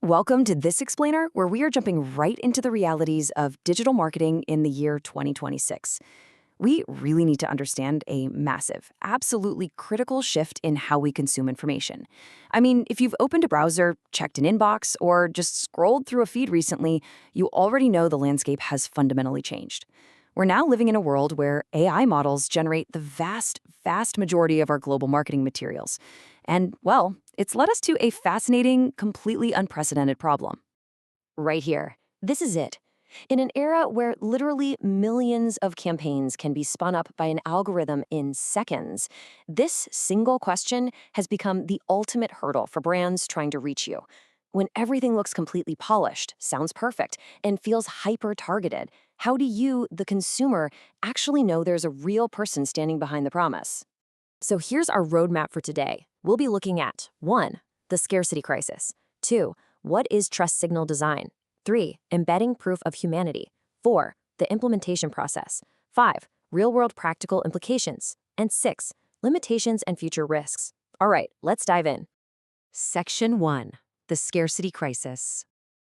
Welcome to this explainer, where we are jumping right into the realities of digital marketing in the year 2026. We really need to understand a massive, absolutely critical shift in how we consume information. I mean, if you've opened a browser, checked an inbox, or just scrolled through a feed recently, you already know the landscape has fundamentally changed. We're now living in a world where AI models generate the vast majority of our global marketing materials. And, well, it's led us to a fascinating, completely unprecedented problem. Right here. This is it. In an era where literally millions of campaigns can be spun up by an algorithm in seconds, this single question has become the ultimate hurdle for brands trying to reach you. When everything looks completely polished, sounds perfect, and feels hyper-targeted, how do you, the consumer, actually know there's a real person standing behind the promise? So here's our roadmap for today. We'll be looking at 1. The scarcity crisis. 2. What is trust signal design? 3. Embedding proof of humanity. 4. The implementation process. 5. Real-world practical implications. And 6. Limitations and future risks. All right, let's dive in. Section 1. The scarcity crisis.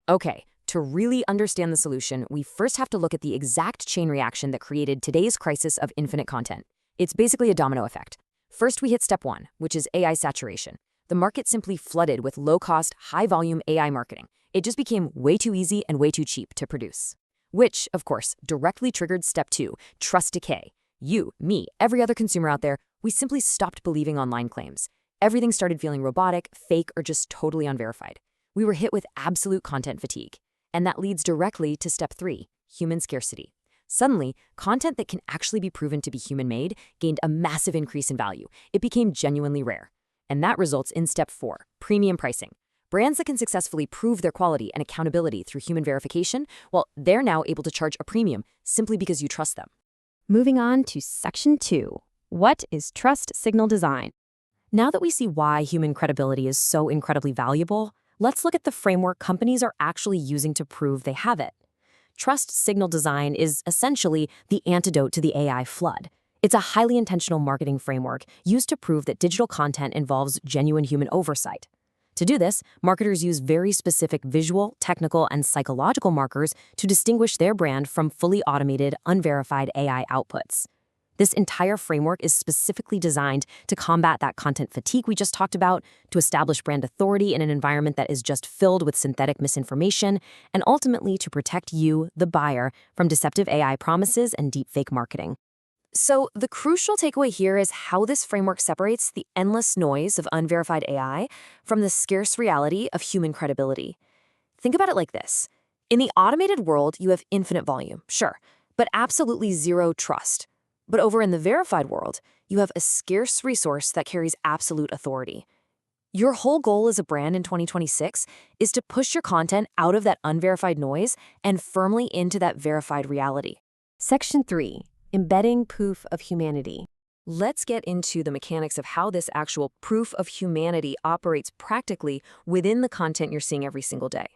Okay, to really understand the solution, we first have to look at the exact chain reaction that created today's crisis of infinite content. It's basically a domino effect. First, we hit step 1, which is AI saturation. The market simply flooded with low-cost, high-volume AI marketing. It just became way too easy and way too cheap to produce. Which, of course, directly triggered step 2, trust decay. You, me, every other consumer out there, we simply stopped believing online claims. Everything started feeling robotic, fake, or just totally unverified. We were hit with absolute content fatigue. And that leads directly to step 3, human scarcity. Suddenly, content that can actually be proven to be human-made gained a massive increase in value. It became genuinely rare. And that results in step 4, premium pricing. Brands that can successfully prove their quality and accountability through human verification, well, they're now able to charge a premium simply because you trust them. Moving on to section 2. What is trust signal design? Now that we see why human credibility is so incredibly valuable, let's look at the framework companies are actually using to prove they have it. Trust signal design is essentially the antidote to the AI flood. It's a highly intentional marketing framework used to prove that digital content involves genuine human oversight. To do this, marketers use very specific visual, technical, and psychological markers to distinguish their brand from fully automated, unverified AI outputs. This entire framework is specifically designed to combat that content fatigue we just talked about, to establish brand authority in an environment that is just filled with synthetic misinformation, and ultimately to protect you, the buyer, from deceptive AI promises and deepfake marketing. So the crucial takeaway here is how this framework separates the endless noise of unverified AI from the scarce reality of human credibility. Think about it like this. In the automated world, you have infinite volume, sure, but absolutely zero trust. But over in the verified world, you have a scarce resource that carries absolute authority. Your whole goal as a brand in 2026 is to push your content out of that unverified noise and firmly into that verified reality. Section 3. Embedding proof of humanity. Let's get into the mechanics of how this actual proof of humanity operates practically within the content you're seeing every single day.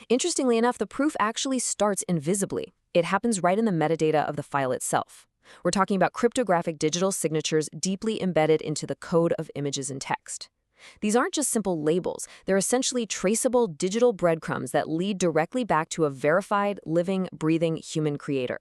Interestingly enough, the proof actually starts invisibly. It happens right in the metadata of the file itself. We're talking about cryptographic digital signatures deeply embedded into the code of images and text. These aren't just simple labels. They're essentially traceable digital breadcrumbs that lead directly back to a verified, living, breathing human creator.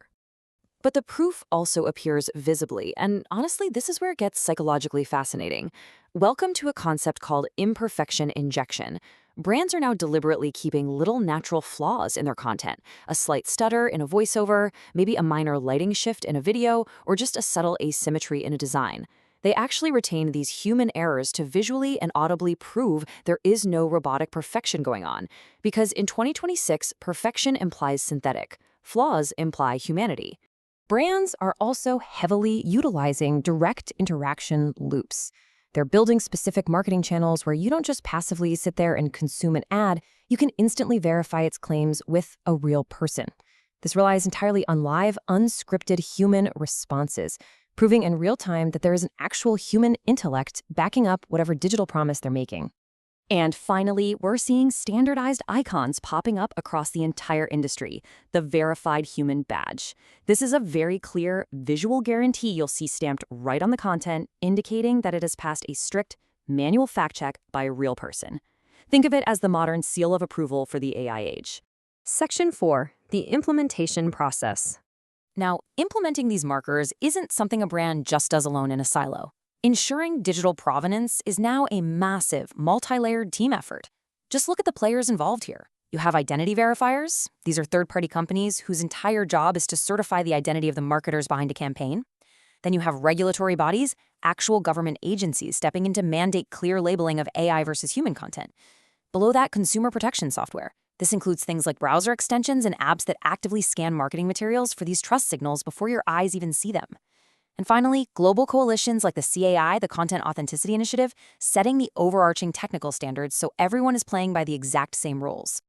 But the proof also appears visibly, and honestly, this is where it gets psychologically fascinating. Welcome to a concept called imperfection injection. Brands are now deliberately keeping little natural flaws in their content, a slight stutter in a voiceover, maybe a minor lighting shift in a video, or just a subtle asymmetry in a design. They actually retain these human errors to visually and audibly prove there is no robotic perfection going on, because in 2026, perfection implies synthetic. Flaws imply humanity. Brands are also heavily utilizing direct interaction loops. They're building specific marketing channels where you don't just passively sit there and consume an ad, you can instantly verify its claims with a real person. This relies entirely on live, unscripted human responses, proving in real time that there is an actual human intellect backing up whatever digital promise they're making. And finally, we're seeing standardized icons popping up across the entire industry, the verified human badge. This is a very clear visual guarantee you'll see stamped right on the content, indicating that it has passed a strict manual fact check by a real person. Think of it as the modern seal of approval for the AI age. Section 4. The implementation process. Now, implementing these markers isn't something a brand just does alone in a silo. Ensuring digital provenance is now a massive, multi-layered team effort. Just look at the players involved here. You have identity verifiers. These are third-party companies whose entire job is to certify the identity of the marketers behind a campaign. Then you have regulatory bodies, actual government agencies stepping in to mandate clear labeling of AI versus human content. Below that, consumer protection software. This includes things like browser extensions and apps that actively scan marketing materials for these trust signals before your eyes even see them. And finally, global coalitions like the CAI, the Content Authenticity Initiative, setting the overarching technical standards so everyone is playing by the exact same rules.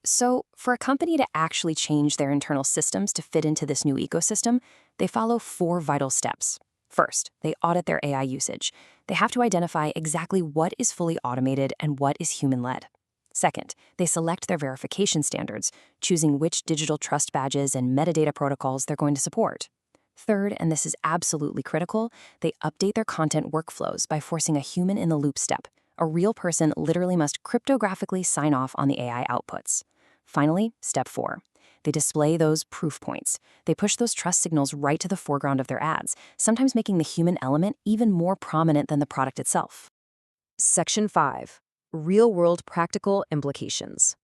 So, for a company to actually change their internal systems to fit into this new ecosystem, they follow 4 vital steps. First, they audit their AI usage. They have to identify exactly what is fully automated and what is human-led. Second, they select their verification standards, choosing which digital trust badges and metadata protocols they're going to support. Third, and this is absolutely critical, they update their content workflows by forcing a human-in-the-loop step. A real person literally must cryptographically sign off on the AI outputs. Finally, step 4. They display those proof points. They push those trust signals right to the foreground of their ads, sometimes making the human element even more prominent than the product itself. Section 5. Real-world practical implications.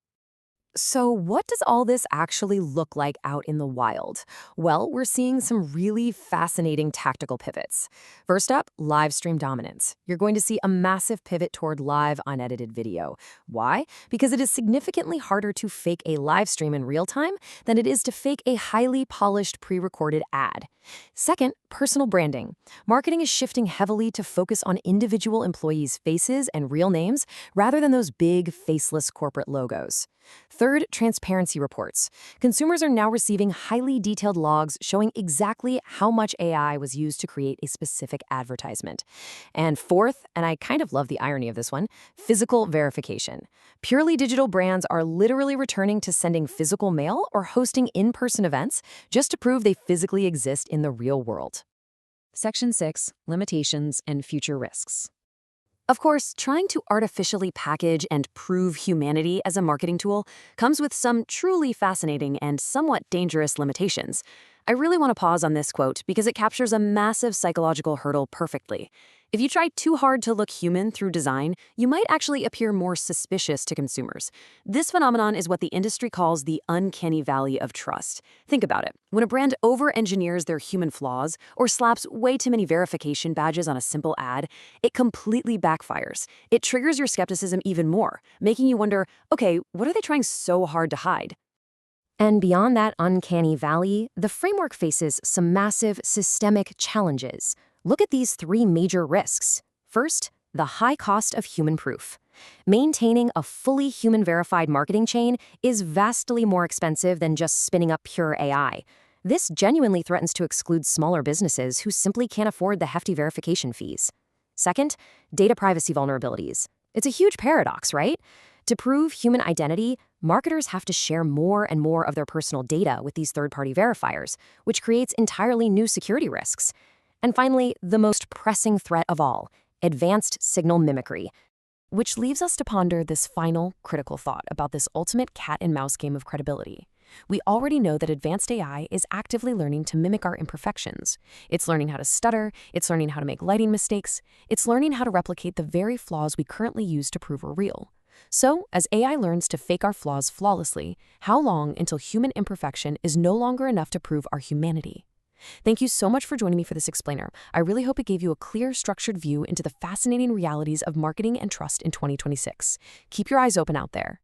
So what does all this actually look like out in the wild? Well, we're seeing some really fascinating tactical pivots. First up, live stream dominance. You're going to see a massive pivot toward live, unedited video. Why? Because it is significantly harder to fake a live stream in real time than it is to fake a highly polished pre-recorded ad. Second, personal branding. Marketing is shifting heavily to focus on individual employees' faces and real names rather than those big, faceless corporate logos. Third, transparency reports. Consumers are now receiving highly detailed logs showing exactly how much AI was used to create a specific advertisement. And fourth, and I kind of love the irony of this one, physical verification. Purely digital brands are literally returning to sending physical mail or hosting in-person events just to prove they physically exist in the real world. Section 6. Limitations and future risks. Of course, trying to artificially package and prove humanity as a marketing tool comes with some truly fascinating and somewhat dangerous limitations. I really want to pause on this quote because it captures a massive psychological hurdle perfectly. If you try too hard to look human through design, you might actually appear more suspicious to consumers. This phenomenon is what the industry calls the uncanny valley of trust. Think about it. When a brand over-engineers their human flaws or slaps way too many verification badges on a simple ad, it completely backfires. It triggers your skepticism even more, making you wonder, okay, what are they trying so hard to hide? And beyond that uncanny valley, the framework faces some massive systemic challenges. Look at these 3 major risks. First, the high cost of human proof. Maintaining a fully human-verified marketing chain is vastly more expensive than just spinning up pure AI. This genuinely threatens to exclude smaller businesses who simply can't afford the hefty verification fees. Second, data privacy vulnerabilities. It's a huge paradox, right? To prove human identity, marketers have to share more and more of their personal data with these third-party verifiers, which creates entirely new security risks. And finally, the most pressing threat of all, advanced signal mimicry, which leaves us to ponder this final, critical thought about this ultimate cat-and-mouse game of credibility. We already know that advanced AI is actively learning to mimic our imperfections. It's learning how to stutter, it's learning how to make lighting mistakes, it's learning how to replicate the very flaws we currently use to prove we're real. So, as AI learns to fake our flaws flawlessly, how long until human imperfection is no longer enough to prove our humanity? Thank you so much for joining me for this explainer. I really hope it gave you a clear, structured view into the fascinating realities of marketing and trust in 2026. Keep your eyes open out there.